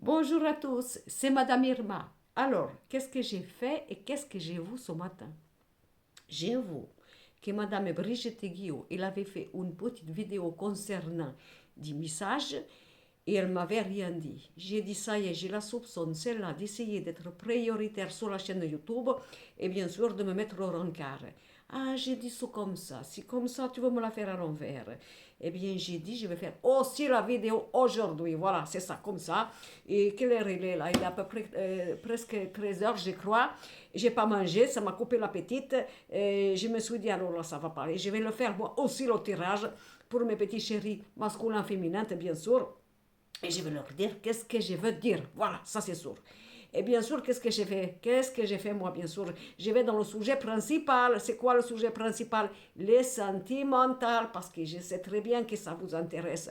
Bonjour à tous, c'est Madame Irma. Alors, qu'est-ce que j'ai fait et qu'est-ce que j'ai vu ce matin? J'ai vu que Madame Brigitte Guillaume, elle avait fait une petite vidéo concernant des messages et elle m'avait rien dit. J'ai dit ça y est, j'ai la soupçonne, celle-là, d'essayer d'être prioritaire sur la chaîne YouTube et bien sûr de me mettre au rencard. Ah, j'ai dit ça comme ça. Si comme ça, tu veux me la faire à l'envers. Eh bien, j'ai dit, je vais faire aussi la vidéo aujourd'hui. Voilà, c'est ça, comme ça. Et quelle heure il est là? Il est à peu près presque 13 heures, je crois. J'ai pas mangé, ça m'a coupé l'appétit. Et je me suis dit, alors là, ça va pas aller. Je vais le faire moi aussi le tirage pour mes petits chéris masculins, féminins, bien sûr. Et je vais leur dire qu'est-ce que je veux dire. Voilà, ça c'est sûr. Et bien sûr, qu'est-ce que j'ai fait? Qu'est-ce que j'ai fait moi, bien sûr? Je vais dans le sujet principal. C'est quoi le sujet principal? Les sentimentales, parce que je sais très bien que ça vous intéresse.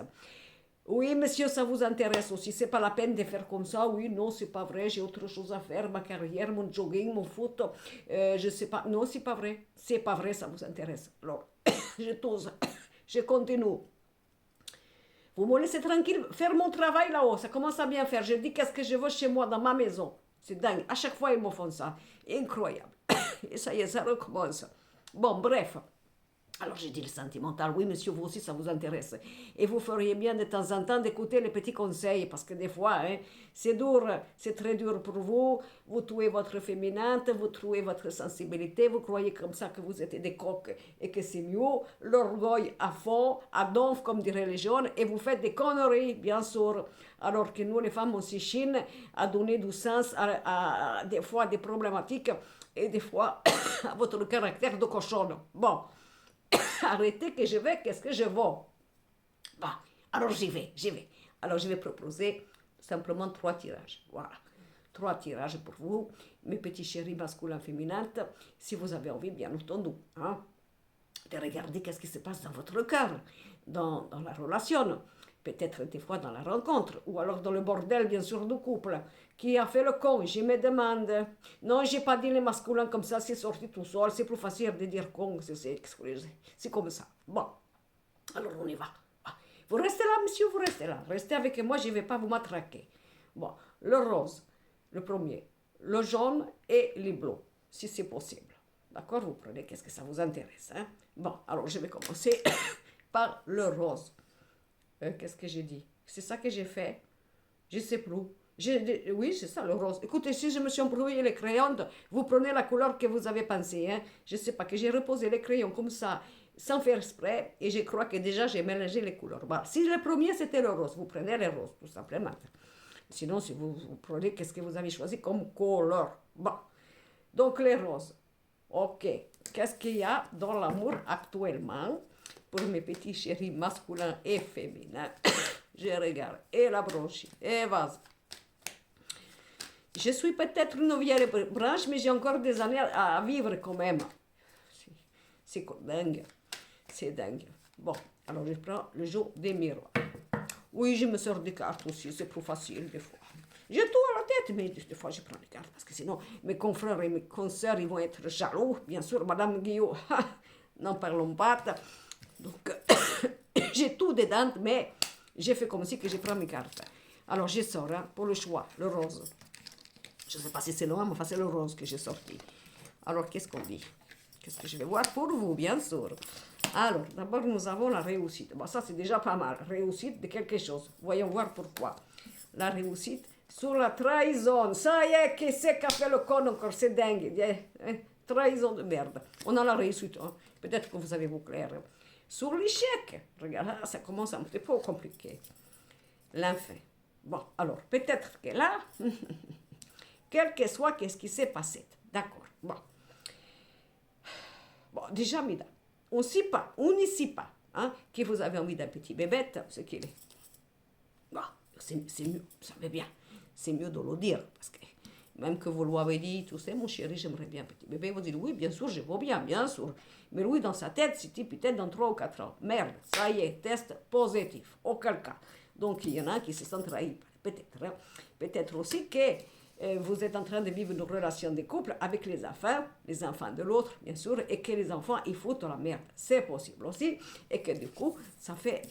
Oui, monsieur, ça vous intéresse aussi. C'est pas la peine de faire comme ça. Oui, non, c'est pas vrai. J'ai autre chose à faire. Ma carrière, mon jogging, mon foot. Je sais pas. Non, c'est pas vrai. C'est pas vrai, ça vous intéresse. Alors, je tousse. Je continue. Vous me laissez tranquille faire mon travail là-haut. Ça commence à bien faire. Je dis qu'est-ce que je veux chez moi, dans ma maison. C'est dingue. À chaque fois, ils me font ça. Incroyable. Et ça y est, ça recommence. Bon, bref. Alors j'ai dit le sentimental, oui monsieur, vous aussi ça vous intéresse. Et vous feriez bien de temps en temps d'écouter les petits conseils, parce que des fois, hein, c'est dur, c'est très dur pour vous. Vous tuez votre féminine, vous tuez votre sensibilité, vous croyez comme ça que vous êtes des coqs et que c'est mieux. L'orgueil à fond, à donf, comme diraient les jeunes, et vous faites des conneries, bien sûr. Alors que nous, les femmes, on s'échine à donner du sens à des fois des problématiques et des fois à votre caractère de cochonne. Bon. Arrêtez que je vais, qu'est-ce que je vaux? Bah, alors j'y vais. Alors je vais proposer simplement 3 tirages. Voilà. 3 tirages pour vous, mes petits chéris masculins, féminins, si vous avez envie, bien entendu, hein, de regarder qu'est-ce qui se passe dans votre cœur, dans la relation, peut-être des fois dans la rencontre, ou alors dans le bordel, bien sûr, du couple. Qui a fait le con? Je me demande. Non, j'ai pas dit les masculins comme ça, c'est sorti tout seul, c'est plus facile de dire con, c'est comme ça. Bon, alors on y va. Vous restez là, monsieur, vous restez là. Restez avec moi, je ne vais pas vous matraquer. Bon, le rose, le premier, le jaune et les bleus, si c'est possible. D'accord? Vous prenez, qu'est-ce que ça vous intéresse, hein? Bon, alors je vais commencer par le rose. Qu'est-ce que j'ai dit? C'est ça que j'ai fait? Je ne sais plus. Oui, c'est ça le rose. Écoutez, si je me suis embrouillé les crayons, vous prenez la couleur que vous avez pensée. Hein? Je ne sais pas, que j'ai reposé les crayons comme ça, sans faire exprès, et je crois que déjà j'ai mélangé les couleurs. Bah, si le premier c'était le rose, vous prenez le rose, tout simplement. Sinon, si vous prenez, qu'est-ce que vous avez choisi comme couleur? Bon, donc les roses. Ok, qu'est-ce qu'il y a dans l'amour actuellement pour mes petits chéris masculins et féminins? Je regarde, et la bronchite, et vas-y. Je suis peut-être une vieille branche, mais j'ai encore des années à vivre quand même. C'est dingue. C'est dingue. Bon, alors je prends le jeu des miroirs. Oui, je me sors des cartes aussi, c'est plus facile des fois. J'ai tout à la tête, mais des fois je prends des cartes parce que sinon mes confrères et mes consoeurs ils vont être jaloux. Bien sûr, Madame Guillaume, n'en parlons pas. Donc, j'ai tout dedans, mais j'ai fait comme si que je prends mes cartes. Alors, je sors hein, pour le choix, le rose. Je ne sais pas si c'est le même, mais c'est le rose que j'ai sorti. Alors, qu'est-ce qu'on dit? Qu'est-ce que je vais voir pour vous, bien sûr? Alors, d'abord, nous avons la réussite. Bon, ça, c'est déjà pas mal. Réussite de quelque chose. Voyons voir pourquoi. La réussite sur la trahison. Ça y est, qui c'est qui a fait le con encore? C'est dingue. Hein? Trahison de merde. On a la réussite. Hein? Peut-être que vous avez vu clair. Sur l'échec, regarde, ça commence un petit peu compliqué. L'enfant. Bon, alors, peut-être que là, quel que soit qu'est-ce qui s'est passé. D'accord. Bon. Bon, déjà, mesdames, on n'y sait pas hein, que vous avez envie d'un petit bébête, ce qu'il est. Bon, c'est mieux, vous savez bien. C'est mieux de le dire, parce que même que vous l'avez dit, tout ça, mon chéri, j'aimerais bien un petit bébé. Vous dites, oui, bien sûr, je veux bien sûr. Mais lui, dans sa tête, c'était peut-être dans 3 ou 4 ans. Merde, ça y est, test positif, auquel cas. Donc, il y en a qui se sentent trahis, peut-être. Hein. Peut-être aussi que vous êtes en train de vivre une relation de couple avec les enfants de l'autre, bien sûr, et que les enfants, ils foutent la merde. C'est possible aussi, et que du coup, ça fait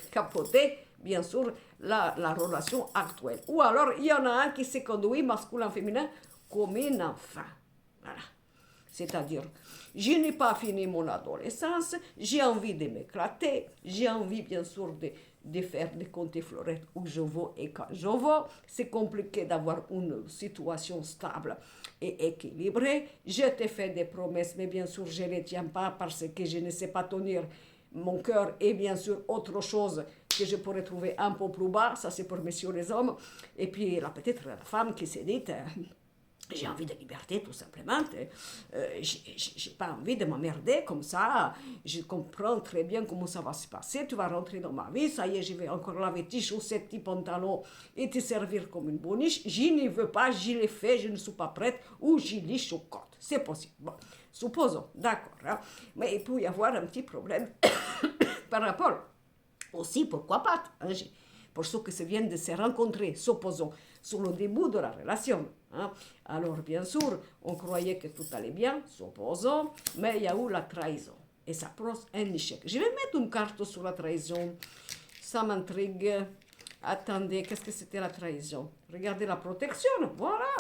capoter bien sûr, la relation actuelle. Ou alors, il y en a un qui se conduit masculin-féminin comme un enfant. Voilà. C'est-à-dire, je n'ai pas fini mon adolescence, j'ai envie de m'éclater, j'ai envie bien sûr de faire des comptes et fleurettes où je veux et quand je veux. C'est compliqué d'avoir une situation stable et équilibrée. Je te fais des promesses, mais bien sûr, je ne les tiens pas parce que je ne sais pas tenir mon cœur et bien sûr autre chose que je pourrais trouver un peu plus bas. Ça, c'est pour messieurs les hommes. Et puis, peut-être la femme qui s'est dite... j'ai envie de liberté, tout simplement. J'ai pas envie de m'emmerder comme ça. Je comprends très bien comment ça va se passer. Tu vas rentrer dans ma vie. Ça y est, je vais encore laver tes chaussettes, tes pantalons et te servir comme une boniche. Je n'y veux pas, je l'ai fait, je ne suis pas prête ou je les chocotte. C'est possible. Bon, supposons, d'accord. Hein? Mais il peut y avoir un petit problème par rapport aussi, pourquoi pas, hein, pour ceux qui se viennent de se rencontrer, supposons, sur le début de la relation. Hein. Alors, bien sûr, on croyait que tout allait bien, supposons, mais il y a eu la trahison. Et ça pose un échec. Je vais mettre une carte sur la trahison. Ça m'intrigue. Attendez, qu'est-ce que c'était la trahison? Regardez la protection, voilà.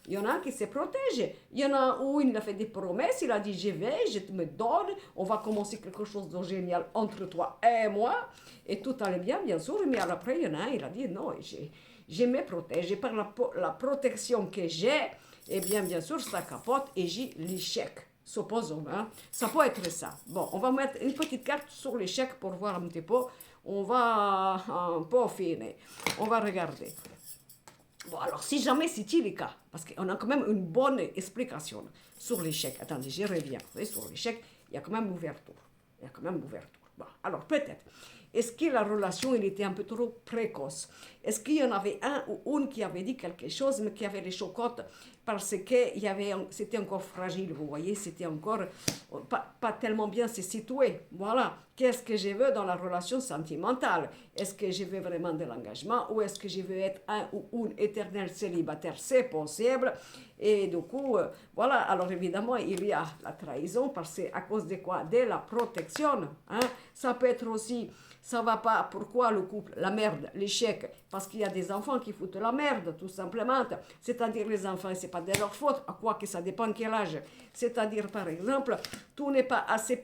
Il y en a un qui se protège. Il y en a où il a fait des promesses. Il a dit, je vais, je te me donne. On va commencer quelque chose de génial entre toi et moi. Et tout allait bien sûr. Mais après, il y en a un, il a dit, non, je me protège. Et par la protection que j'ai, eh bien sûr, ça capote et j'ai l'échec. Supposons, hein. Ça peut être ça. Bon, on va mettre une petite carte sur l'échec pour voir un petit peu. On va un peu affiner. On va regarder. Bon, alors, si jamais c'était le cas, parce qu'on a quand même une bonne explication sur l'échec. Attendez, je reviens. Vous voyez, sur l'échec, il y a quand même l'ouverture. Bon, alors, peut-être. Est-ce que la relation, elle était un peu trop précoce? Est-ce qu'il y en avait un ou une qui avait dit quelque chose, mais qui avait les chocottes parce que c'était encore fragile, vous voyez, c'était encore pas tellement bien se situer. Voilà, qu'est-ce que je veux dans la relation sentimentale? Est-ce que je veux vraiment de l'engagement ou est-ce que je veux être un ou une éternel célibataire? C'est possible. Et du coup, voilà, alors évidemment, il y a la trahison parce que à cause de quoi? De la protection. Hein? Ça peut être aussi... Ça va pas. Pourquoi le couple? La merde, l'échec. Parce qu'il y a des enfants qui foutent la merde, tout simplement. C'est-à-dire les enfants, c'est pas de leur faute. À quoi que ça dépend quel âge. C'est-à-dire, par exemple, tu n'es pas assez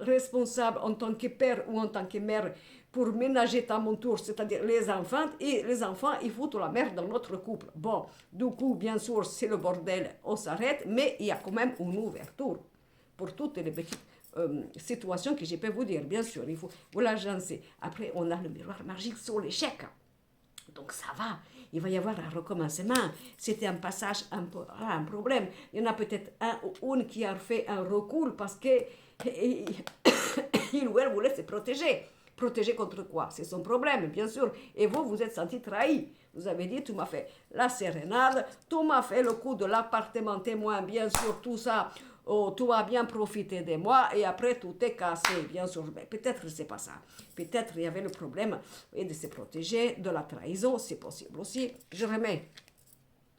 responsable en tant que père ou en tant que mère pour ménager ta monture, c'est-à-dire les enfants, et les enfants, ils foutent la merde dans notre couple. Bon, du coup, bien sûr, c'est le bordel, on s'arrête, mais il y a quand même une ouverture pour toutes les petites situation que je peux vous dire, bien sûr, il faut vous l'agencer. Après, on a le miroir magique sur l'échec. Donc ça va, il va y avoir un recommencement. C'était un passage, un problème. Il y en a peut-être un ou une qui a fait un recul parce que il ou elle voulait se protéger. Protéger contre quoi? C'est son problème, bien sûr. Et vous, vous êtes senti trahi. Vous avez dit, tu m'as fait la sérénade, tu m'as fait le coup de l'appartement témoin, bien sûr, tout ça. Oh, tu as bien profité de moi et après tout est cassé, bien sûr. Mais peut-être que c'est pas ça. Peut-être il y avait le problème de se protéger de la trahison, c'est possible aussi. Je remets.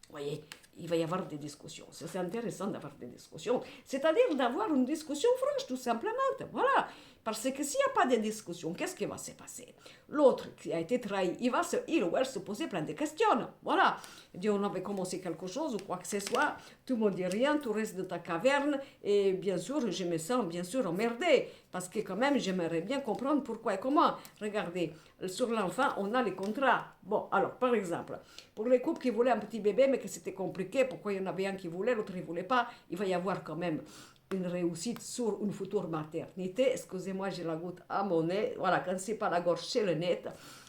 Vous voyez, il va y avoir des discussions. C'est intéressant d'avoir des discussions. C'est-à-dire d'avoir une discussion franche, tout simplement. Voilà. Parce que s'il n'y a pas de discussion, qu'est-ce qui va se passer? L'autre qui a été trahi, il ou elle se poser plein de questions. Voilà. Il dit, on avait commencé quelque chose ou quoi que ce soit, tu ne me dis rien, tu restes dans ta caverne, et bien sûr, je me sens bien sûr emmerdée, parce que quand même, j'aimerais bien comprendre pourquoi et comment. Regardez, sur l'enfant, on a les contrats. Bon, alors, par exemple, pour les couples qui voulaient un petit bébé, mais que c'était compliqué, pourquoi il y en avait un qui voulait, l'autre ne voulait pas, il va y avoir quand même une réussite sur une future maternité. Excusez-moi, j'ai la goutte à mon nez. Voilà, quand c'est pas la gorge, c'est le nez.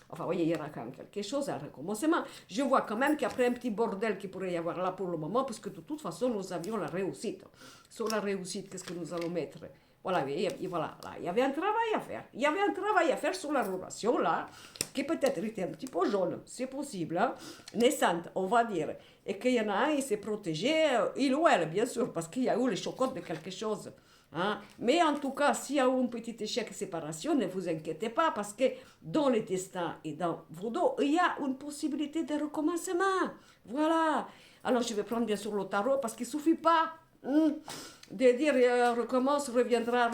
Enfin, vous voyez, il y aura quand même quelque chose, un recommencement. Je vois quand même qu'après un petit bordel qu'il pourrait y avoir là pour le moment, parce que de toute façon, nous avions la réussite. Sur la réussite, qu'est-ce que nous allons mettre? Voilà, et voilà, là, il y avait un travail à faire. Il y avait un travail à faire sur la relation, là, qui peut-être était un petit peu jaune, c'est possible, hein, naissante, on va dire. Et qu'il y en a un, il s'est protégé, il ou elle, bien sûr, parce qu'il y a eu les chocottes de quelque chose. Hein. Mais en tout cas, s'il y a eu un petit échec de séparation, ne vous inquiétez pas, parce que dans les destins et dans vos dos, il y a une possibilité de recommencement. Voilà. Alors, je vais prendre bien sûr le tarot, parce qu'il ne suffit pas De dire recommence, reviendra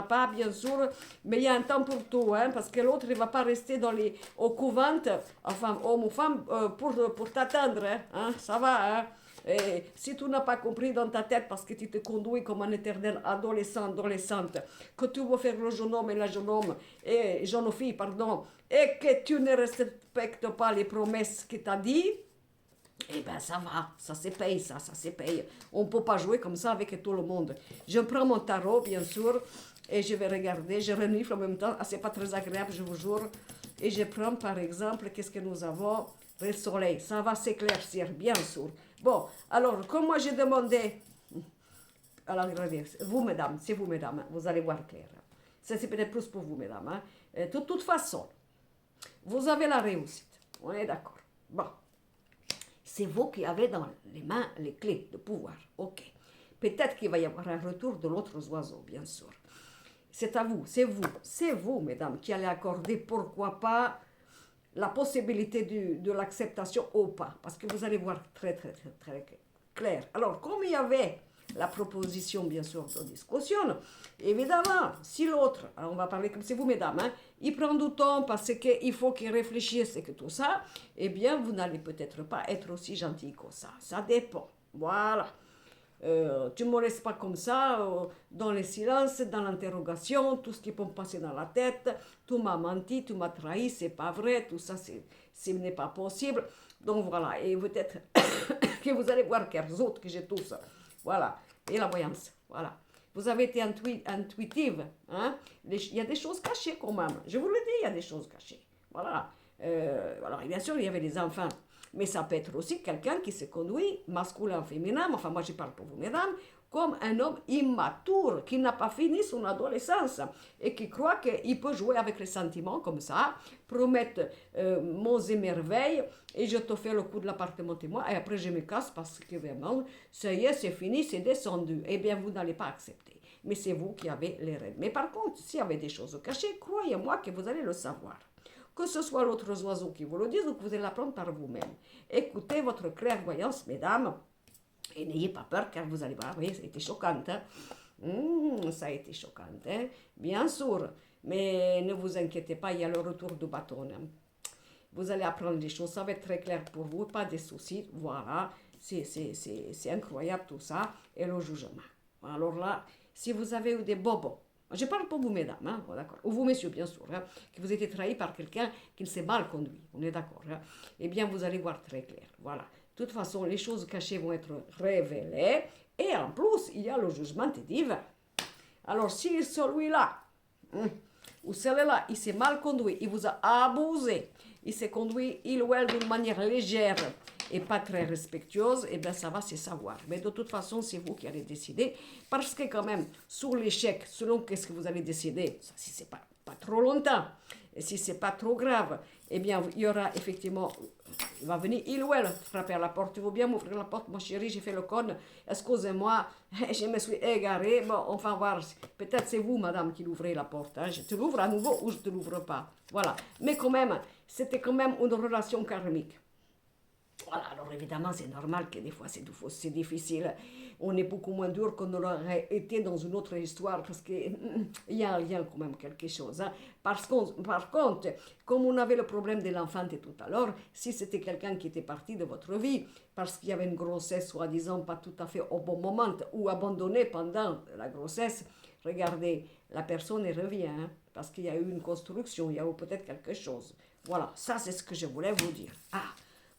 pas, bien sûr, mais il y a un temps pour tout, hein, parce que l'autre il va pas rester au couvent, enfin homme ou femme, pour t'attendre, ça va, hein. Et si tu n'as pas compris dans ta tête parce que tu te conduis comme un éternel adolescente, que tu veux faire le jeune homme et la jeune homme, et jeune fille, pardon, et que tu ne respectes pas les promesses que tu as dit, eh bien, ça va, ça se paye, ça se paye. On ne peut pas jouer comme ça avec tout le monde. Je prends mon tarot, bien sûr, et je vais regarder, je renifle en même temps. Ah, c'est pas très agréable, je vous jure. Et je prends, par exemple, qu'est-ce que nous avons? Le soleil, ça va s'éclaircir, bien sûr. Bon, alors, comme moi j'ai demandé, alors, regardez, vous, mesdames, c'est vous, mesdames, hein, vous allez voir clair. Ça, c'est peut-être plus pour vous, mesdames. Hein. De toute façon, vous avez la réussite. On est d'accord. Bon. C'est vous qui avez dans les mains les clés de pouvoir. Ok. Peut-être qu'il va y avoir un retour de l'autre oiseau, bien sûr. C'est à vous, c'est vous, mesdames, qui allez accorder, pourquoi pas, la possibilité de l'acceptation ou pas. Parce que vous allez voir très, très, très, très clair. Alors, comme il y avait la proposition, bien sûr, de discussion, évidemment, si l'autre, alors on va parler comme c'est vous, mesdames, hein, il prend du temps parce qu'il faut qu'il réfléchisse et que tout ça, eh bien, vous n'allez peut-être pas être aussi gentil que ça. Ça dépend. Voilà. Tu ne me laisses pas comme ça, dans le silence, dans l'interrogation, tout ce qui peut me passer dans la tête. Tu m'as menti, tu m'as trahi, c'est pas vrai, tout ça, ce n'est pas possible. Donc voilà, et peut-être que vous allez voir quelques autres que j'ai tous. Voilà, et la voyance, voilà. Vous avez été intuitive, hein? Il y a des choses cachées quand même. Je vous le dis, il y a des choses cachées. Voilà. Alors, bien sûr, il y avait des enfants. Mais ça peut être aussi quelqu'un qui se conduit, masculin, féminin, enfin moi je parle pour vous mesdames, comme un homme immature, qui n'a pas fini son adolescence et qui croit qu'il peut jouer avec les sentiments comme ça, promettre monts et merveilles, et je te fais le coup de l'appartement et moi, et après je me casse parce que vraiment, ça y est, c'est fini, c'est descendu. Eh bien, vous n'allez pas accepter. Mais c'est vous qui avez les rênes. Mais par contre, s'il y avait des choses cachées, croyez-moi que vous allez le savoir. Que ce soit l'autre oiseau qui vous le dise ou que vous allez l'apprendre par vous-même. Écoutez votre clairvoyance, mesdames, et n'ayez pas peur car vous allez voir, vous voyez, ça a été choquant. Hein? Ça a été choquant, hein? Bien sûr. Mais ne vous inquiétez pas, il y a le retour du bâton. Hein? Vous allez apprendre des choses, ça va être très clair pour vous, pas de soucis. Voilà, c'est incroyable tout ça. Et le jugement. Alors là, si vous avez eu des bobos, je parle pour vous, mesdames, hein, d'accord, ou vous, messieurs, bien sûr, hein, que vous êtes trahi par quelqu'un qui s'est mal conduit, on est d'accord, hein, eh bien, vous allez voir très clair, voilà. De toute façon, les choses cachées vont être révélées, et en plus, il y a le jugement divin. Alors, si celui-là, ou celle-là, il s'est mal conduit, il vous a abusé, il s'est conduit, il ou elle, d'une manière légère, et pas très respectueuse, et bien ça va se savoir. Mais de toute façon, c'est vous qui allez décider, parce que quand même, sur l'échec, selon qu'est-ce que vous allez décider, si c'est pas trop longtemps, et si c'est pas trop grave, eh bien, il y aura effectivement, il va venir, il ou elle, frapper à la porte, tu veux bien m'ouvrir la porte, mon chéri, j'ai fait le con, excusez-moi, je me suis égaré, bon, on va voir, peut-être c'est vous, madame, qui l'ouvrez la porte, hein. Je te l'ouvre à nouveau ou je te l'ouvre pas, voilà. Mais quand même, c'était quand même une relation karmique. Voilà, alors évidemment, c'est normal que des fois c'est difficile. On est beaucoup moins dur qu'on aurait été dans une autre histoire parce qu'il y a un lien quand même, quelque chose. Hein. Par contre, comme on avait le problème de l'enfant tout à l'heure, si c'était quelqu'un qui était parti de votre vie parce qu'il y avait une grossesse soi-disant pas tout à fait au bon moment ou abandonnée pendant la grossesse, regardez, la personne revient hein, parce qu'il y a eu une construction, il y a eu peut-être quelque chose. Voilà, ça c'est ce que je voulais vous dire. Ah,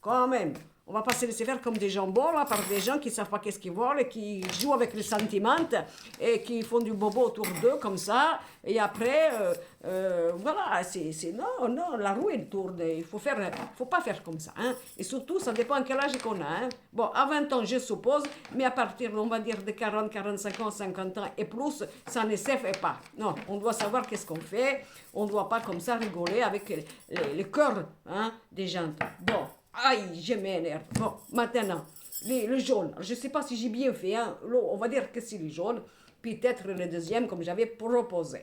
quand même, on va pas se laisser faire comme des jambons là, par des gens qui ne savent pas qu'est-ce qu'ils veulent et qui jouent avec les sentiments et qui font du bobo autour d'eux comme ça. Et après, voilà, non, la roue elle tourne. Faut pas faire comme ça. Hein. Et surtout, ça dépend à quel âge qu'on a. Hein. Bon, à 20 ans, je suppose, mais à partir, on va dire, de 40, 45 ans, 50 ans et plus, ça ne se fait pas. Non, on doit savoir qu'est-ce qu'on fait. On ne doit pas comme ça rigoler avec les cœurs hein, des gens. Bon. Aïe, je m'énerve. Bon, maintenant, le jaune. Je ne sais pas si j'ai bien fait. Hein. On va dire que c'est le jaune. Peut-être le deuxième, comme j'avais proposé.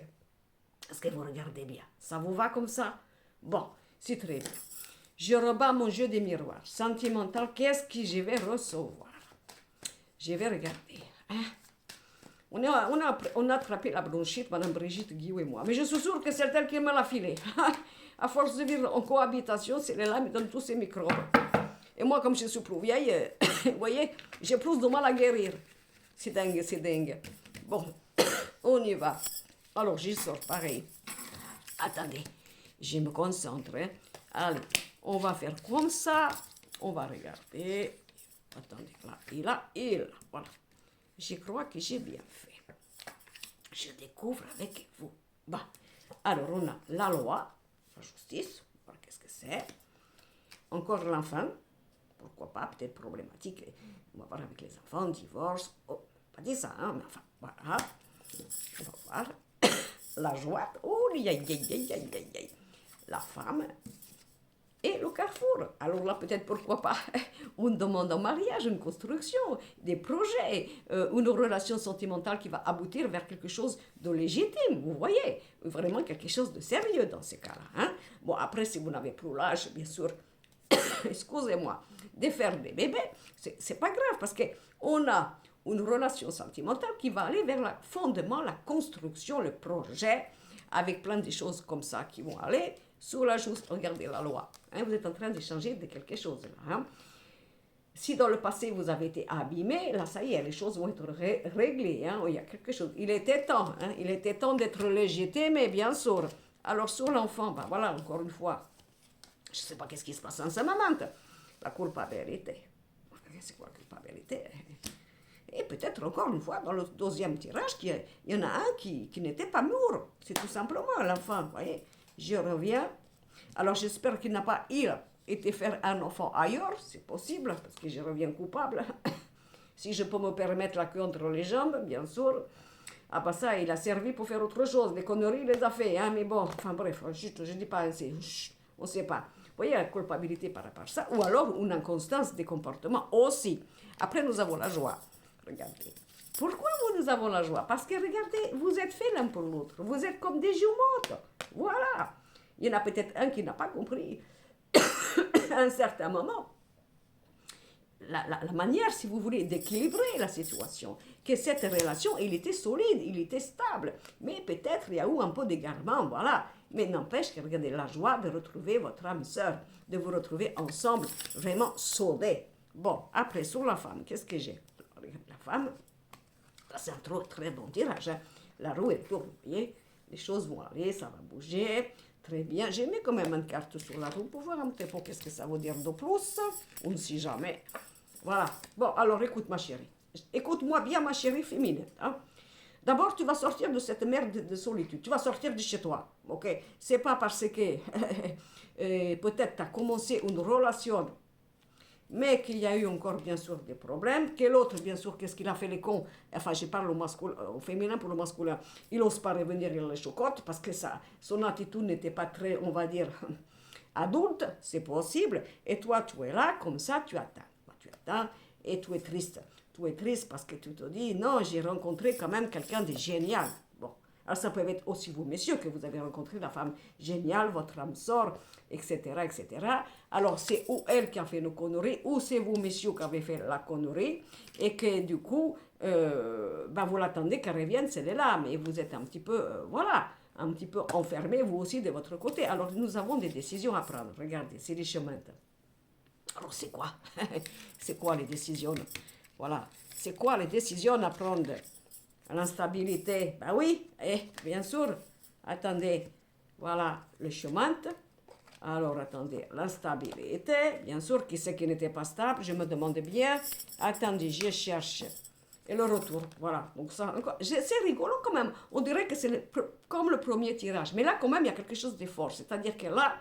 Est-ce que vous regardez bien? Ça vous va comme ça? Bon, c'est très bien. Je rebats mon jeu des miroirs. Sentimental, qu'est-ce que je vais recevoir? Je vais regarder. On a attrapé la bronchite, Madame Brigitte Guillaume et moi. Mais je suis sûre que c'est elle qui me l'a filé. À force de vivre en cohabitation, c'est là qui me donne tous ces microbes. Et moi, comme je suis plus vieille, vous voyez, j'ai plus de mal à guérir. C'est dingue, c'est dingue. Bon, on y va. Alors, j'y sors pareil. Attendez, je me concentre. Hein. Allez, on va faire comme ça. On va regarder. Attendez, là, et là. Voilà. Je crois que j'ai bien fait. Je découvre avec vous. Bon, alors on a la loi, la justice, voilà qu'est-ce que c'est. Encore l'enfant, pourquoi pas, peut-être problématique. On va voir avec les enfants, divorce. Oh, pas dit ça, hein, mais enfin, voilà. On va voir. La joie, oh, la femme et le carrefour. Alors là, peut-être, pourquoi pas, on demande en mariage, une construction, des projets, une relation sentimentale qui va aboutir vers quelque chose de légitime, vous voyez, vraiment quelque chose de sérieux dans ces cas-là. Hein? Bon, après, si vous n'avez plus l'âge, bien sûr, excusez-moi, de faire des bébés, c'est pas grave, parce qu'on a une relation sentimentale qui va aller vers le fondement, la construction, le projet, avec plein de choses comme ça qui vont aller sur la juste, regardez la loi. Hein, vous êtes en train de changer de quelque chose là. Hein. Si dans le passé vous avez été abîmé, là ça y est, les choses vont être réglées. Hein, il y a quelque chose. Il était temps, hein, il était temps d'être légitime, bien sûr. Alors sur l'enfant, ben voilà, encore une fois, je ne sais pas qu'est-ce qui se passe en ce moment. La culpabilité. C'est quoi la culpabilité? Et peut-être encore une fois, dans le deuxième tirage, il y en a un qui n'était pas mûr. C'est tout simplement l'enfant, vous voyez. Je reviens. Alors j'espère qu'il n'a pas été faire un enfant ailleurs, c'est possible, parce que je reviens coupable. Si je peux me permettre la queue entre les jambes, bien sûr. Ah bah ça, il a servi pour faire autre chose. Les conneries, il les a fait, hein, mais bon, enfin bref, je ne dis pas assez. On ne sait pas. Vous voyez la culpabilité par rapport à ça, ou alors une inconstance des comportements aussi. Après, nous avons la joie. Regardez. Pourquoi nous avons la joie? Parce que regardez, vous êtes faits l'un pour l'autre. Vous êtes comme des jumeaux. Voilà. Il y en a peut-être un qui n'a pas compris à un certain moment la manière, si vous voulez, d'équilibrer la situation. Que cette relation, il était solide, il était stable. Mais peut-être il y a eu un peu d'égarement, voilà. Mais n'empêche que regardez la joie de retrouver votre âme sœur, de vous retrouver ensemble, vraiment soudés. Bon, après, sur la femme, qu'est-ce que j'ai? La femme, c'est un très bon tirage. Hein. La roue est tourne, vous voyez. Les choses vont aller, ça va bouger. Très bien. J'ai mis quand même une carte sur la roue pour voir un petit peu qu'est-ce que ça veut dire de plus. On ne sait jamais. Voilà. Bon, alors écoute ma chérie. Écoute-moi bien ma chérie féminine. Hein. D'abord, tu vas sortir de cette merde de solitude. Tu vas sortir de chez toi. Ok? C'est pas parce que peut-être tu as commencé une relation mais qu'il y a eu encore bien sûr des problèmes, que l'autre bien sûr qu'est-ce qu'il a fait les cons, enfin je parle au féminin pour le masculin, il n'ose pas revenir, il les chocotte parce que son attitude n'était pas très, on va dire, adulte, c'est possible, et toi tu es là, comme ça tu attends, et tu es triste parce que tu te dis, non j'ai rencontré quand même quelqu'un de génial, bon. Alors ça peut être aussi vous, messieurs, que vous avez rencontré la femme géniale, votre âme sort, etc., etc. Alors c'est ou elle qui a fait une connerie, ou c'est vous, messieurs, qui avez fait la connerie, et que du coup, vous l'attendez qu'elle revienne, celle-là, mais vous êtes un petit peu, voilà, un petit peu enfermé, vous aussi, de votre côté. Alors nous avons des décisions à prendre. Regardez, c'est les chemins. Alors c'est quoi? C'est quoi les décisions? Voilà, c'est quoi les décisions à prendre? L'instabilité, ben oui, bien sûr. Attendez, voilà le chemin. Alors, attendez, l'instabilité, bien sûr, qui c'est qui n'était pas stable, je me demande bien. Attendez, je cherche. Et le retour, voilà. Donc ça, c'est rigolo quand même. On dirait que c'est comme le premier tirage. Mais là, quand même, il y a quelque chose de fort. C'est-à-dire que là,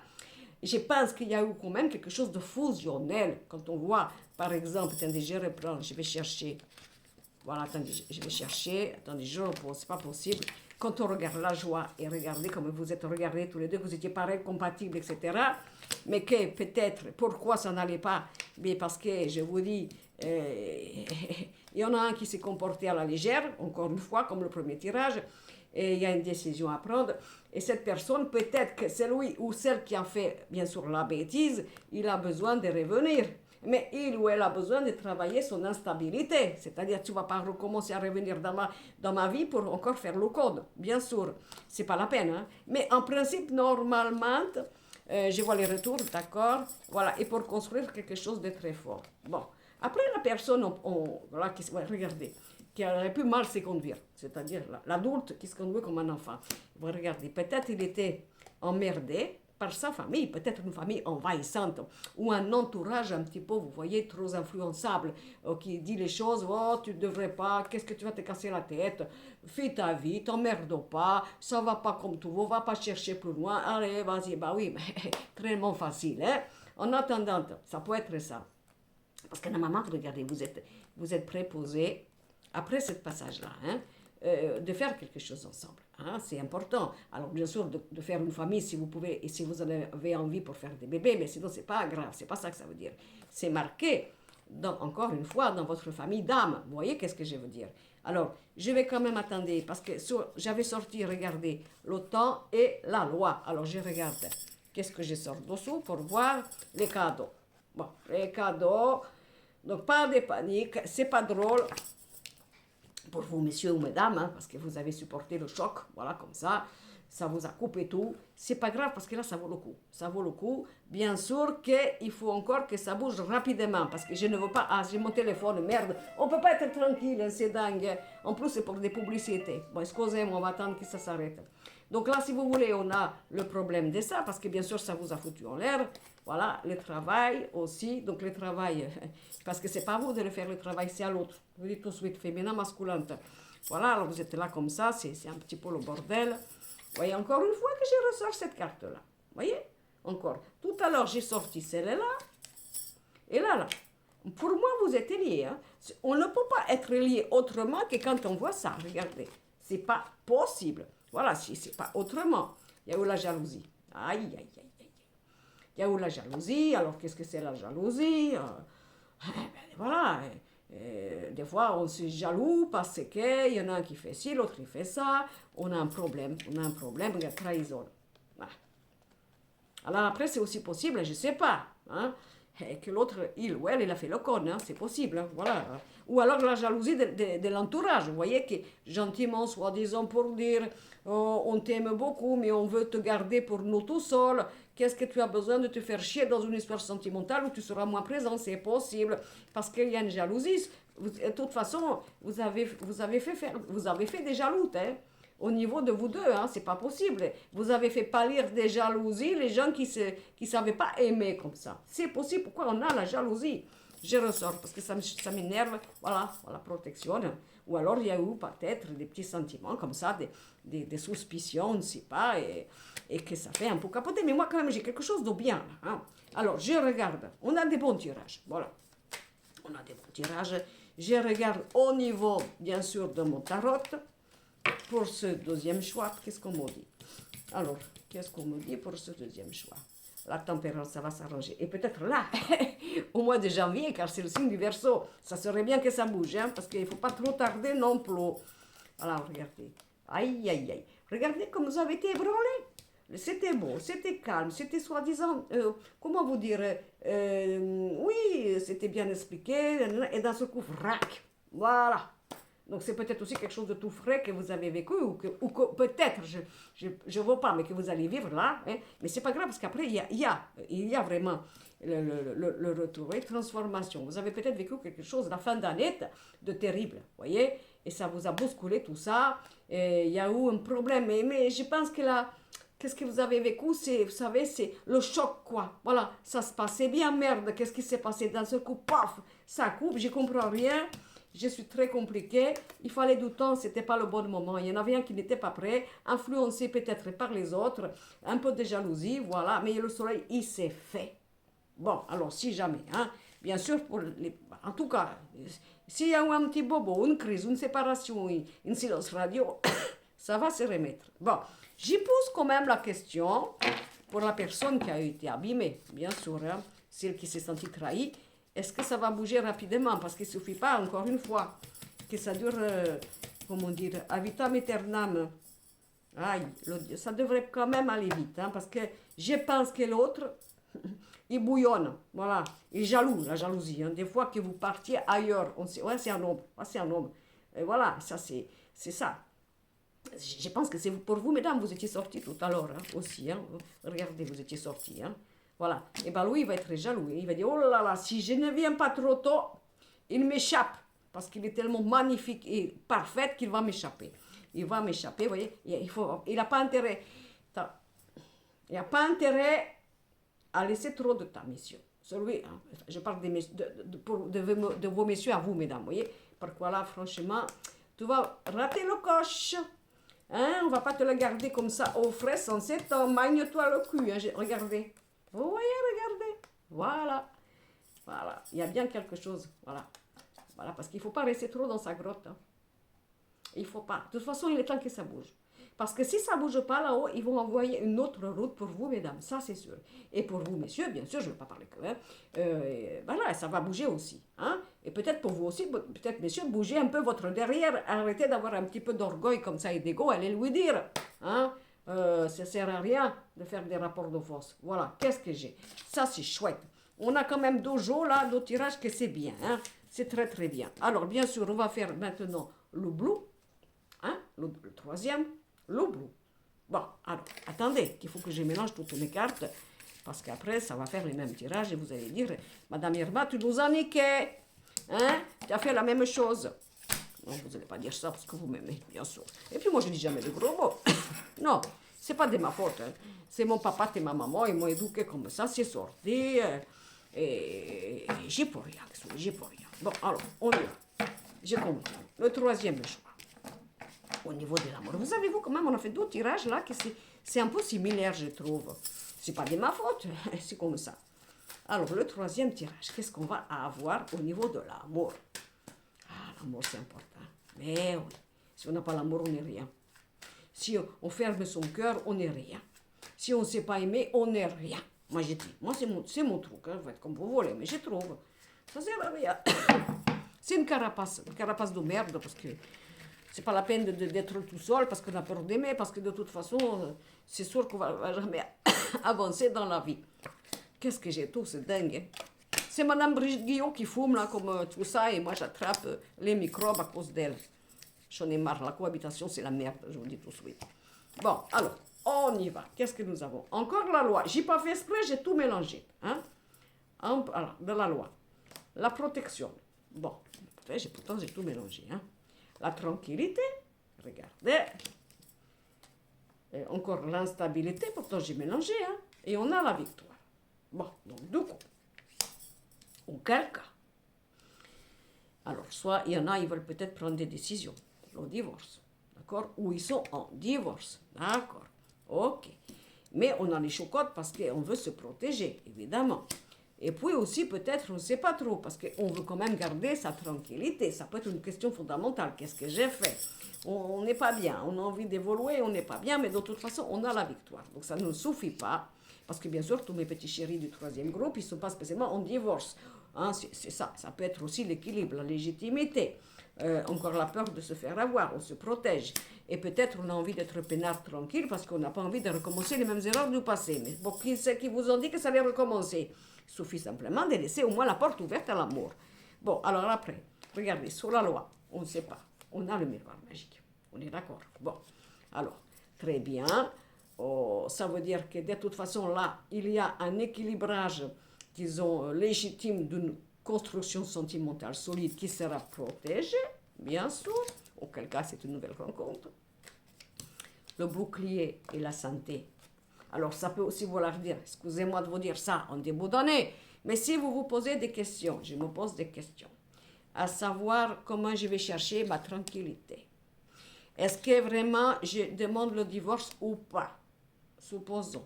je pense qu'il y a eu quand même quelque chose de fusionnel. Quand on voit, par exemple, attendez, je reprends, je vais chercher. Voilà, attendez, je vais chercher. Attendez, je repose, c'est pas possible. Quand on regarde la joie et regardez comme vous êtes regardés tous les deux, vous étiez pareil, compatibles, etc. Mais que peut-être, pourquoi ça n'allait pas? Mais parce que, je vous dis, il y en a un qui s'est comporté à la légère, encore une fois, comme le premier tirage, et il y a une décision à prendre. Et cette personne, peut-être que celui ou celle qui a fait, bien sûr, la bêtise, il a besoin de revenir. Mais il ou elle a besoin de travailler son instabilité. C'est-à-dire, tu ne vas pas recommencer à revenir dans ma vie pour encore faire le code. Bien sûr, c'est pas la peine. Hein. Mais en principe, normalement, je vois les retours, d'accord. Voilà, et pour construire quelque chose de très fort. Bon, après la personne, voilà, regardez, qui aurait pu mal se conduire, c'est-à-dire l'adulte qui se conduit comme un enfant. Vous regardez, peut-être il était emmerdé par sa famille, peut-être une famille envahissante, ou un entourage un petit peu, vous voyez, trop influençable, qui dit les choses, oh, tu ne devrais pas, qu'est-ce que tu vas te casser la tête, fais ta vie, t'emmerde pas, ça va pas comme tout, va pas chercher plus loin, allez, vas-y, bah oui, mais tellement facile, hein. En attendant, ça peut être ça. Parce que normalement, regardez, vous êtes préposé, après ce passage-là, hein, de faire quelque chose ensemble. Hein, c'est important. Alors, bien sûr, de faire une famille si vous pouvez et si vous en avez envie pour faire des bébés, mais sinon, c'est pas grave, c'est pas ça que ça veut dire. C'est marqué, encore une fois, dans votre famille d'âme. Vous voyez qu'est-ce que je veux dire? Alors, je vais quand même attendre, parce que j'avais sorti, regardez, le temps et la loi. Alors, je regarde qu'est-ce que je sors dessous pour voir les cadeaux. Bon, les cadeaux, donc pas de panique, c'est pas drôle pour vous, messieurs ou mesdames, hein, parce que vous avez supporté le choc, voilà, comme ça vous a coupé tout. C'est pas grave parce que là, ça vaut le coup. Ça vaut le coup. Bien sûr qu'il faut encore que ça bouge rapidement parce que je ne veux pas. Ah, j'ai mon téléphone, merde. On peut pas être tranquille, c'est dingue. En plus, c'est pour des publicités. Bon, excusez-moi, on va attendre que ça s'arrête. Donc là, si vous voulez, on a le problème de ça parce que bien sûr, ça vous a foutu en l'air. Voilà, le travail aussi. Donc le travail, parce que c'est pas vous de le faire le travail, c'est à l'autre. Vous dites tout de suite féminin, masculin. Voilà, alors vous êtes là comme ça, c'est un petit peu le bordel. Voyez, encore une fois que je ressors cette carte-là. Voyez, encore. Tout à l'heure, j'ai sorti celle-là et là. Pour moi, vous êtes liés. Hein. On ne peut pas être lié autrement que quand on voit ça. Regardez, c'est pas possible. Voilà, si c'est pas autrement. Il y a eu la jalousie. Aïe, aïe, aïe, aïe. Il y a eu la jalousie. Alors, qu'est-ce que c'est la jalousie? Voilà. Des fois, on se jaloux parce qu'il y en a un qui fait ci, l'autre qui fait ça. On a un problème, il y a trahison. Voilà. Alors après, c'est aussi possible, je ne sais pas, hein, que l'autre, il ou elle, il a fait le con, hein, c'est possible, hein, voilà. Ou alors la jalousie de l'entourage, vous voyez, que gentiment, soi-disant pour dire, oh, on t'aime beaucoup, mais on veut te garder pour nous tout seuls. Qu'est-ce que tu as besoin de te faire chier dans une histoire sentimentale où tu seras moins présent? C'est possible, parce qu'il y a une jalousie. De toute façon, vous avez fait des jaloux, hein, au niveau de vous deux, hein, c'est pas possible. Vous avez fait pâlir des jalousies les gens qui savaient pas aimer comme ça. C'est possible. Pourquoi on a la jalousie? Je ressors parce que ça m'énerve. Voilà, protection. Ou alors il y a eu peut-être des petits sentiments comme ça, des suspicions, on ne sait pas, et que ça fait un peu capoter. Mais moi, quand même, j'ai quelque chose de bien. Là, hein. Alors, je regarde. On a des bons tirages. Voilà. On a des bons tirages. Je regarde au niveau, bien sûr, de mon tarot. Pour ce deuxième choix, qu'est-ce qu'on me dit? Alors, qu'est-ce qu'on me dit pour ce deuxième choix? La tempérance, ça va s'arranger. Et peut-être là, au mois de janvier, car c'est le signe du Verseau, ça serait bien que ça bouge, hein, parce qu'il ne faut pas trop tarder non plus. Voilà, regardez. Aïe, aïe, aïe. Regardez comme vous avez été ébranlé. C'était beau, c'était calme, c'était soi-disant, comment vous dire, oui, c'était bien expliqué, et d'un seul coup, vrac. Voilà. Donc c'est peut-être aussi quelque chose de tout frais que vous avez vécu, ou que peut-être, je ne veux pas, mais que vous allez vivre là. Hein. Mais c'est pas grave, parce qu'après, il y a vraiment le retour, et transformation. Vous avez peut-être vécu quelque chose, la fin d'année, de terrible, voyez, et ça vous a bousculé tout ça, et il y a eu un problème. Mais je pense que là, qu'est-ce que vous avez vécu, vous savez, c'est le choc, quoi. Voilà, ça se passait bien, merde, qu'est-ce qui s'est passé d'un seul coup, paf, ça coupe, je comprends rien. Je suis très compliquée, il fallait du temps, c'était pas le bon moment. Il y en avait un qui n'était pas prêt, influencé peut-être par les autres, un peu de jalousie, voilà. Mais le soleil, il s'est fait. Bon, alors si jamais, hein, bien sûr, en tout cas, s'il y a un petit bobo, une crise, une séparation, une silence radio, ça va se remettre. Bon, j'y pose quand même la question pour la personne qui a été abîmée, bien sûr, hein, celle qui s'est sentie trahie. Est-ce que ça va bouger rapidement? Parce qu'il ne suffit pas, encore une fois, que ça dure, comment dire, à vitam aeternam. Aïe, ça devrait quand même aller vite, hein, parce que je pense que l'autre, Il bouillonne, voilà. Il est jaloux, la jalousie. Hein. Des fois que vous partiez ailleurs, on sait, ouais, c'est un homme, ouais, c'est un homme. Et voilà, ça c'est ça. Je pense que c'est pour vous, mesdames, vous étiez sortis tout à l'heure hein, aussi. Hein. Regardez, vous étiez sortis. Hein. Voilà. Et bien lui, il va être jaloux. Il va dire, oh là là, si je ne viens pas trop tôt, il m'échappe. Parce qu'il est tellement magnifique et parfait qu'il va m'échapper. Il va m'échapper, vous voyez. Il n'a pas intérêt. Il n'a pas intérêt à laisser trop de temps, messieurs. Celui, hein, je parle de vos messieurs à vous, mesdames, vous voyez. Parce que là, franchement, tu vas rater le coche. Hein, on ne va pas te le garder comme ça au frais sans temps. Magne-toi le cul. Hein, regardez. Vous voyez, regardez. Voilà. Voilà. Il y a bien quelque chose. Voilà. Voilà, parce qu'il ne faut pas rester trop dans sa grotte. Hein. Il ne faut pas. De toute façon, il est temps que ça bouge. Parce que si ça ne bouge pas là-haut, ils vont envoyer une autre route pour vous, mesdames. Ça, c'est sûr. Et pour vous, messieurs, bien sûr, je ne vais pas parler que. Hein, voilà, ça va bouger aussi. Hein. Et peut-être pour vous aussi, peut-être, messieurs, bougez un peu votre derrière. Arrêtez d'avoir un petit peu d'orgueil comme ça et d'ego. Allez lui dire. Hein, ça ne sert à rien de faire des rapports de force. Voilà, qu'est-ce que j'ai? Ça, c'est chouette. On a quand même 2 jours là, 2 tirages que c'est bien. Hein. C'est très, très bien. Alors, bien sûr, on va faire maintenant le blue. Hein, le troisième. Le blue. Bon, alors, attendez, qu'il faut que je mélange toutes mes cartes, parce qu'après, ça va faire les mêmes tirages, et vous allez dire, Madame Irma, tu nous as niqué, hein, tu as fait la même chose. Non, vous n'allez pas dire ça, parce que vous m'aimez, bien sûr. Et puis moi, je ne dis jamais de gros mots. Non, c'est pas de ma faute, hein. C'est mon papa et ma maman, ils m'ont éduqué comme ça, c'est sorti, et j'y peux rien, j'y peux rien. Bon, alors, on y va. J'ai compris. Le troisième choix. Au niveau de l'amour. Vous savez-vous, quand même, on a fait 2 tirages là, que c'est un peu similaire, je trouve. C'est pas de ma faute, c'est comme ça. Alors, le troisième tirage, qu'est-ce qu'on va avoir au niveau de l'amour? Ah, l'amour, c'est important. Mais oui, si on n'a pas l'amour, on n'est rien. Si on ferme son cœur, on n'est rien. Si on ne sait pas aimer, on n'est rien. Moi, j'ai dit, moi, c'est mon truc, hein, faites comme vous voulez, mais je trouve. Ça sert à rien. C'est une carapace de merde, parce que c'est pas la peine d'être tout seul parce qu'on a peur d'aimer, parce que de toute façon, c'est sûr qu'on va jamais avancer dans la vie. Qu'est-ce que j'ai tout, c'est dingue. Hein? C'est Madame Brigitte Guillot qui fume là comme tout ça et moi j'attrape les microbes à cause d'elle. J'en ai marre, la cohabitation c'est la merde, je vous dis tout de suite. Bon, alors, on y va. Qu'est-ce que nous avons? Encore la loi. J'ai pas fait exprès, j'ai tout mélangé. Hein? Alors, de la loi. La protection. Bon, pourtant j'ai tout mélangé. Hein? La tranquillité, regardez. Et encore l'instabilité, pourtant j'ai mélangé. Hein? Et on a la victoire. Bon, donc du coup, auquel cas. Alors, soit il y en a, ils veulent peut-être prendre des décisions, le divorce, d'accord? Ou ils sont en divorce, d'accord? Ok. Mais on a les chocottes parce qu'on veut se protéger, évidemment. Et puis aussi, peut-être, on ne sait pas trop, parce qu'on veut quand même garder sa tranquillité. Ça peut être une question fondamentale. Qu'est-ce que j'ai fait? On n'est pas bien. On a envie d'évoluer, on n'est pas bien, mais de toute façon, on a la victoire. Donc ça ne suffit pas. Parce que bien sûr, tous mes petits chéris du troisième groupe, ils ne sont pas spécialement en divorce. Hein, c'est ça. Ça peut être aussi l'équilibre, la légitimité. Encore la peur de se faire avoir, on se protège. Et peut-être on a envie d'être peinard tranquille parce qu'on n'a pas envie de recommencer les mêmes erreurs du passé. Mais bon, qui c'est qui vous ont dit que ça allait recommencer? Il suffit simplement de laisser au moins la porte ouverte à l'amour. Bon, alors après, regardez, sur la loi, on ne sait pas. On a le miroir magique. On est d'accord? Bon, alors, très bien. Oh, ça veut dire que de toute façon, là, il y a un équilibrage, disons, légitime d'une construction sentimentale solide qui sera protégée, bien sûr. Auquel cas, c'est une nouvelle rencontre. Le bouclier et la santé. Alors, ça peut aussi vouloir dire, excusez-moi de vous dire ça en début d'année, mais si vous vous posez des questions, je me pose des questions, à savoir comment je vais chercher ma tranquillité. Est-ce que vraiment je demande le divorce ou pas? Supposons,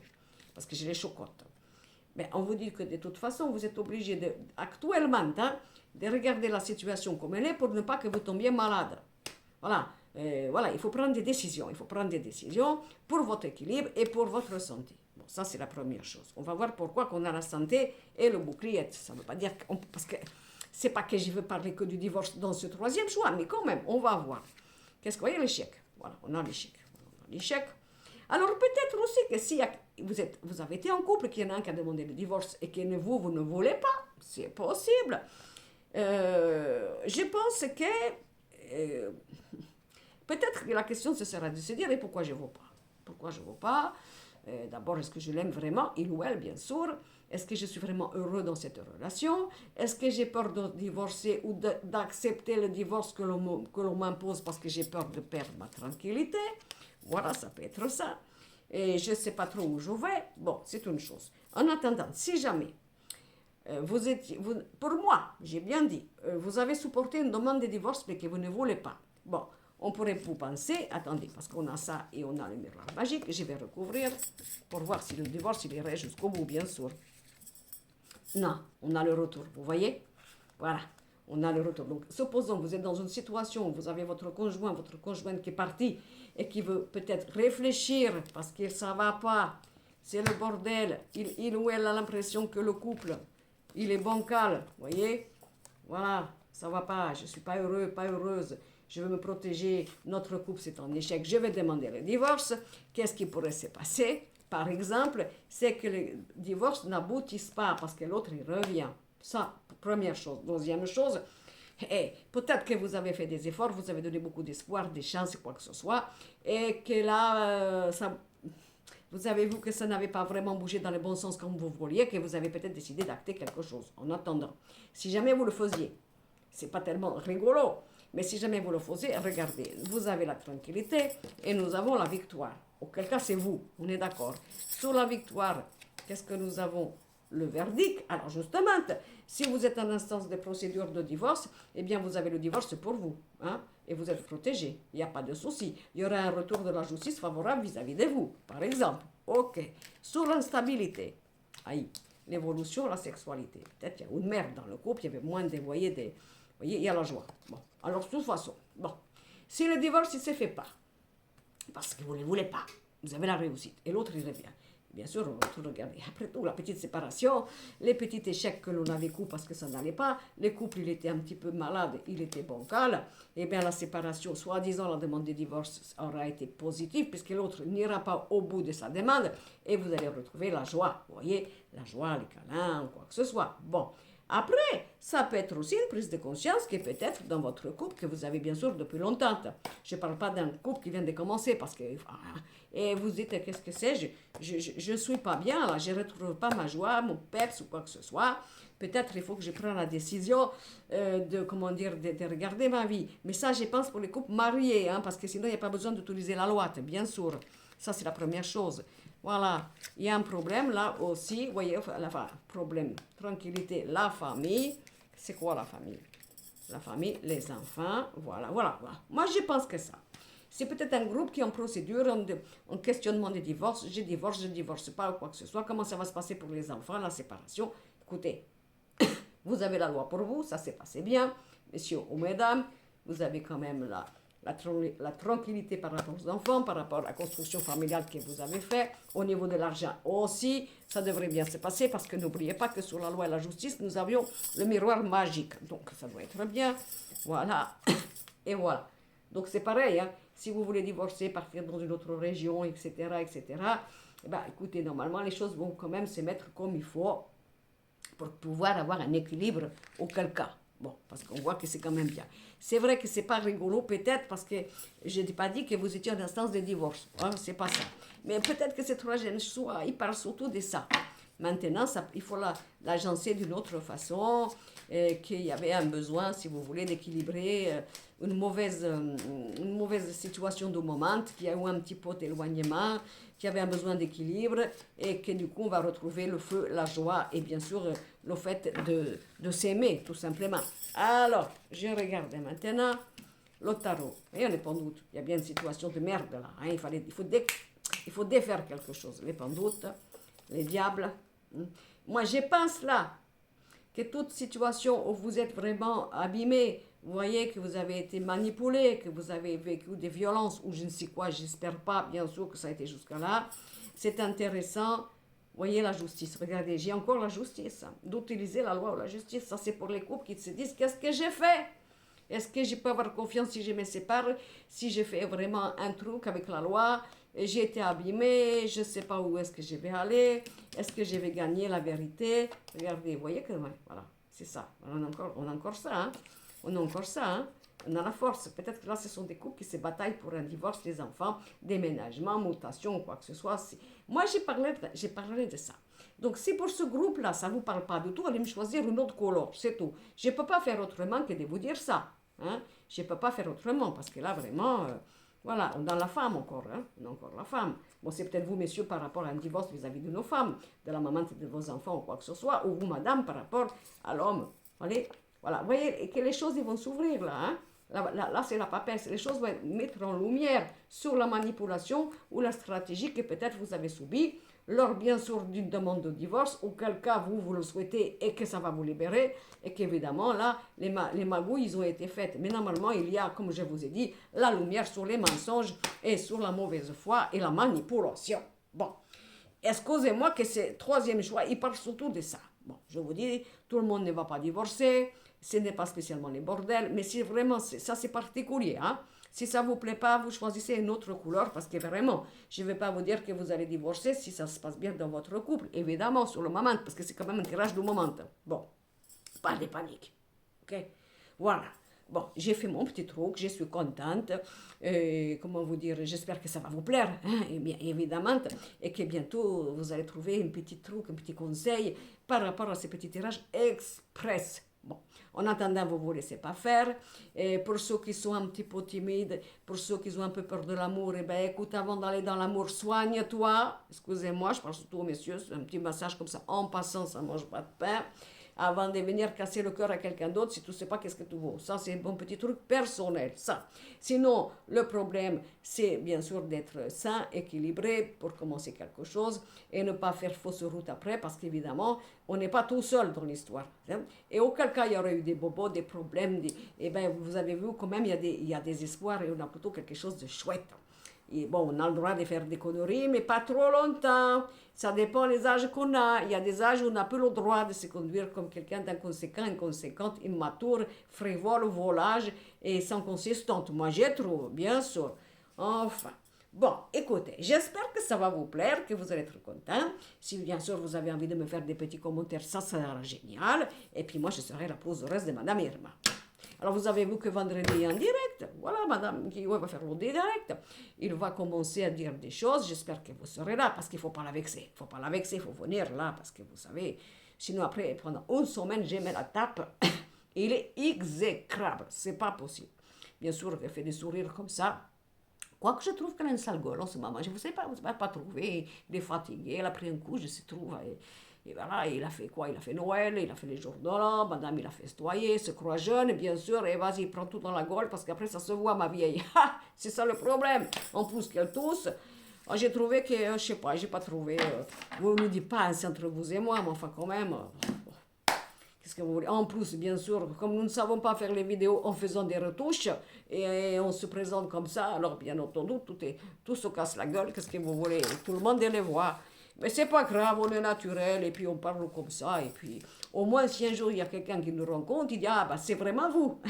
parce que j'ai les chocottes. Mais on vous dit que de toute façon, vous êtes obligé actuellement de regarder la situation comme elle est pour ne pas que vous tombiez malade. Voilà. Voilà, il faut prendre des décisions. Il faut prendre des décisions pour votre équilibre et pour votre santé. Bon, ça, c'est la première chose. On va voir pourquoi on a la santé et le bouclier. Ça ne veut pas dire parce que c'est pas que je veux parler que du divorce dans ce troisième choix, mais quand même, on va voir. Qu'est-ce qu'on a? L'échec. Voilà, on a l'échec. On a l'échec. Alors peut-être aussi que si vous avez été en couple, qu'il y en a un qui a demandé le divorce et que vous ne voulez pas, c'est possible. Je pense que peut-être que la question ce sera de se dire et pourquoi je ne veux pas. Pourquoi je ne veux pas. D'abord, est-ce que je l'aime vraiment, il ou elle, bien sûr. Est-ce que je suis vraiment heureux dans cette relation? Est-ce que j'ai peur de divorcer ou d'accepter le divorce que l'on m'impose parce que j'ai peur de perdre ma tranquillité? Voilà, ça peut être ça. Et je ne sais pas trop où je vais. Bon, c'est une chose. En attendant, si jamais pour moi, j'ai bien dit, vous avez supporté une demande de divorce mais que vous ne voulez pas. Bon, on pourrait vous penser, attendez, parce qu'on a ça et on a le miroir magique, je vais recouvrir pour voir si le divorce il irait jusqu'au bout, bien sûr. Non, on a le retour, vous voyez? Voilà, on a le retour. Donc, supposons que vous êtes dans une situation où vous avez votre conjointe qui est parti et qui veut peut-être réfléchir parce que ça ne va pas, c'est le bordel, il ou elle a l'impression que le couple, il est bancal, vous voyez? Voilà, ça ne va pas, je ne suis pas heureux, pas heureuse, je veux me protéger, notre couple c'est en échec, je vais demander le divorce. Qu'est-ce qui pourrait se passer? Par exemple, c'est que le divorce n'aboutisse pas parce que l'autre il revient. Ça, première chose. Deuxième chose, et peut-être que vous avez fait des efforts, vous avez donné beaucoup d'espoir, des chances, quoi que ce soit, et que là, vous avez vu que ça n'avait pas vraiment bougé dans le bon sens comme vous vouliez, que vous avez peut-être décidé d'acter quelque chose. En attendant, si jamais vous le faisiez, c'est pas tellement rigolo, mais si jamais vous le faisiez, regardez, vous avez la tranquillité et nous avons la victoire. Auquel cas, c'est vous, on est d'accord. Sur la victoire, qu'est-ce que nous avons? Le verdict. Alors justement, si vous êtes en instance de procédure de divorce, eh bien vous avez le divorce pour vous, hein, et vous êtes protégé. Il n'y a pas de souci. Il y aura un retour de la justice favorable vis-à-vis de vous, par exemple. Ok. Sur l'instabilité, aïe, l'évolution, la sexualité. Peut-être qu'il y a une merde dans le couple, il y avait moins de voyez, il y a la joie. Bon, alors de toute façon, bon, si le divorce il ne se fait pas, parce que vous ne le voulez pas, vous avez la réussite, et l'autre il revient. Bien sûr, on va tout regarder. Après tout, la petite séparation, les petits échecs que l'on a vécu parce que ça n'allait pas, le couple, il était un petit peu malade, il était bancal, et bien la séparation, soi-disant la demande de divorce aura été positive, puisque l'autre n'ira pas au bout de sa demande, et vous allez retrouver la joie, vous voyez, la joie, les câlins, quoi que ce soit. Bon, après, ça peut être aussi une prise de conscience qui est peut-être dans votre couple que vous avez bien sûr depuis longtemps. Je ne parle pas d'un couple qui vient de commencer parce que... Et vous dites, qu'est-ce que c'est? Je ne suis pas bien, là, je ne retrouve pas ma joie, mon peps ou quoi que ce soit. Peut-être il faut que je prenne la décision de regarder ma vie. Mais ça, je pense pour les couples mariés, hein, parce que sinon, il n'y a pas besoin d'utiliser la loi, bien sûr. Ça, c'est la première chose. Voilà, il y a un problème là aussi, vous voyez, problème, tranquillité, la famille. C'est quoi la famille? La famille, les enfants, voilà. Moi, je pense que ça. C'est peut-être un groupe qui est en procédure, en questionnement de divorce. Je divorce pas ou quoi que ce soit. Comment ça va se passer pour les enfants, la séparation? Écoutez, vous avez la loi pour vous, ça s'est passé bien. Messieurs ou mesdames, vous avez quand même la tranquillité par rapport aux enfants, par rapport à la construction familiale que vous avez faite. Au niveau de l'argent aussi, ça devrait bien se passer parce que n'oubliez pas que sur la loi et la justice, nous avions le miroir magique. Donc ça doit être bien. Voilà. Et voilà. Donc c'est pareil, hein. Si vous voulez divorcer, partir dans une autre région, etc., ben, écoutez, normalement, les choses vont quand même se mettre comme il faut pour pouvoir avoir un équilibre auquel cas. Bon, parce qu'on voit que c'est quand même bien. C'est vrai que c'est pas rigolo, peut-être, parce que je n'ai pas dit que vous étiez en instance de divorce. Hein, c'est pas ça. Mais peut-être que cette troisième choix, il parle surtout de ça. Maintenant, il faut l'agencer d'une autre façon, qu'il y avait un besoin, si vous voulez, d'équilibrer une mauvaise situation du moment, qu'il y a eu un petit peu d'éloignement, qu'il y avait un besoin d'équilibre, et que du coup, on va retrouver le feu, la joie, et bien sûr, le fait de s'aimer, tout simplement. Alors, je regarde maintenant le tarot. Et on n'est pas en doute, il y a bien une situation de merde là. Hein, il faut défaire quelque chose. Les pendoutes, les diables. Moi, je pense là que toute situation où vous êtes vraiment abîmé, vous voyez que vous avez été manipulé, que vous avez vécu des violences ou je ne sais quoi, j'espère pas, bien sûr que ça a été jusqu'à là, c'est intéressant. Vous voyez la justice, regardez, j'ai encore la justice, hein, d'utiliser la loi ou la justice, ça c'est pour les couples qui se disent qu'est-ce que j'ai fait? Est-ce que je peux avoir confiance si je me sépare, si je fais vraiment un truc avec la loi? et j'ai été abîmée, je ne sais pas où est-ce que je vais aller, est-ce que je vais gagner la vérité. Regardez, vous voyez que, ouais, voilà, c'est ça. On a encore ça, hein. On a encore ça, hein. On a la force. Peut-être que là, ce sont des couples qui se bataillent pour un divorce, les enfants, déménagement, mutation, quoi que ce soit. Moi, j'ai parlé de ça. Donc, si pour ce groupe-là, ça ne vous parle pas du tout, allez me choisir une autre couleur, c'est tout. Je ne peux pas faire autrement que de vous dire ça. Hein? Je ne peux pas faire autrement, parce que là, vraiment, voilà, on a la femme encore, hein? On a encore la femme. Bon, c'est peut-être vous, messieurs, par rapport à un divorce vis-à-vis de nos femmes, de la maman de vos enfants ou quoi que ce soit, ou vous, madame, par rapport à l'homme. Allez, voilà, vous voyez que les choses ils vont s'ouvrir là, hein? Là, c'est la papesse. Les choses vont mettre en lumière sur la manipulation ou la stratégie que peut-être vous avez subie lors, bien sûr, d'une demande de divorce, auquel cas vous le souhaitez et que ça va vous libérer, et qu'évidemment, là, les magouilles, ils ont été faites. Mais normalement, il y a, comme je vous ai dit, la lumière sur les mensonges et sur la mauvaise foi et la manipulation. Bon, excusez-moi que ce troisième choix, il parle surtout de ça. Bon, je vous dis, tout le monde ne va pas divorcer, ce n'est pas spécialement les bordels, mais si vraiment, ça c'est particulier, hein. Si ça ne vous plaît pas, vous choisissez une autre couleur, parce que vraiment, je ne vais pas vous dire que vous allez divorcer si ça se passe bien dans votre couple, évidemment, sur le moment, parce que c'est quand même un tirage du moment. Bon, pas de panique, ok? Voilà. Bon, j'ai fait mon petit truc, je suis contente. Comment vous dire, j'espère que ça va vous plaire, hein, et bien évidemment, et que bientôt vous allez trouver un petit truc, un petit conseil par rapport à ces petits tirages express. Bon, en attendant, vous ne vous laissez pas faire. Et pour ceux qui sont un petit peu timides, pour ceux qui ont un peu peur de l'amour, eh ben, écoute, avant d'aller dans l'amour, soigne-toi. Excusez-moi, je parle surtout aux messieurs, c'est un petit massage comme ça, en passant, ça ne mange pas de pain. Avant de venir casser le cœur à quelqu'un d'autre, si tu ne sais pas qu'est-ce que tu veux. Ça, c'est un bon petit truc personnel, ça. Sinon, le problème, c'est bien sûr d'être sain, équilibré pour commencer quelque chose et ne pas faire fausse route après, parce qu'évidemment, on n'est pas tout seul dans l'histoire. Hein. Et auquel cas, il y aurait eu des bobos, des problèmes, et ben, vous avez vu quand même, il y a des espoirs et on a plutôt quelque chose de chouette. Et bon, on a le droit de faire des conneries, mais pas trop longtemps. Ça dépend des âges qu'on a. Il y a des âges où on n'a plus le droit de se conduire comme quelqu'un d'inconséquent, inconséquente, immature, frivole, volage et sans consistante. Moi, je trouve, bien sûr. Enfin. Bon, écoutez, j'espère que ça va vous plaire, que vous allez être content. Si bien sûr vous avez envie de me faire des petits commentaires, ça sera génial. Et puis moi, je serai la plus heureuse de Madame Irma. Alors vous avez vu que vendredi en direct, voilà, Madame Guillaume va faire le direct. Il va commencer à dire des choses, j'espère que vous serez là, parce qu'il ne faut pas la vexer. Il ne faut pas la vexer, il faut venir là, parce que vous savez, sinon après, pendant une semaine, j'ai mis la tape. Il est exécrable, c'est pas possible. Bien sûr, il fait des sourires comme ça. Quoique je trouve qu'elle a une sale gueule en ce moment. Je ne sais pas, vous n'avez pas trouvé. Il est fatigué, elle a pris un coup, je se trouve. Et voilà, il a fait quoi? Il a fait Noël, il a fait les jours de l'an, madame, il a festoyé, se croit jeune, bien sûr, et vas-y, prends tout dans la gueule, parce qu'après, ça se voit, ma vieille. C'est ça le problème. En plus qu'elle tousse, j'ai trouvé que, je sais pas, j'ai pas trouvé. Vous ne dites pas, c'est entre vous et moi, mais enfin, quand même. Qu'est-ce que vous voulez? En plus, bien sûr, comme nous ne savons pas faire les vidéos en faisant des retouches et on se présente comme ça, alors bien entendu, tout se casse la gueule. Qu'est-ce que vous voulez? Tout le monde les voit. Mais c'est pas grave, on est naturel et puis on parle comme ça. Et puis, au moins, si un jour il y a quelqu'un qui nous rencontre, il dit: ah, bah, c'est vraiment vous.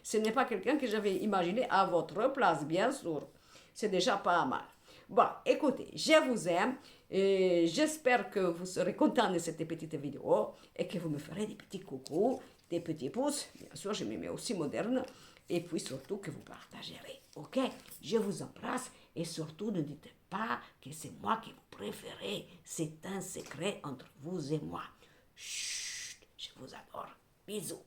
Ce n'est pas quelqu'un que j'avais imaginé à votre place, bien sûr. C'est déjà pas mal. Bon, écoutez, je vous aime. Et j'espère que vous serez content de cette petite vidéo et que vous me ferez des petits coucous, des petits pouces. Bien sûr, je me mets aussi moderne. Et puis surtout que vous partagerez. Ok? Je vous embrasse et surtout ne dites pas que c'est moi qui vous préférez. C'est un secret entre vous et moi. Chut, je vous adore. Bisous.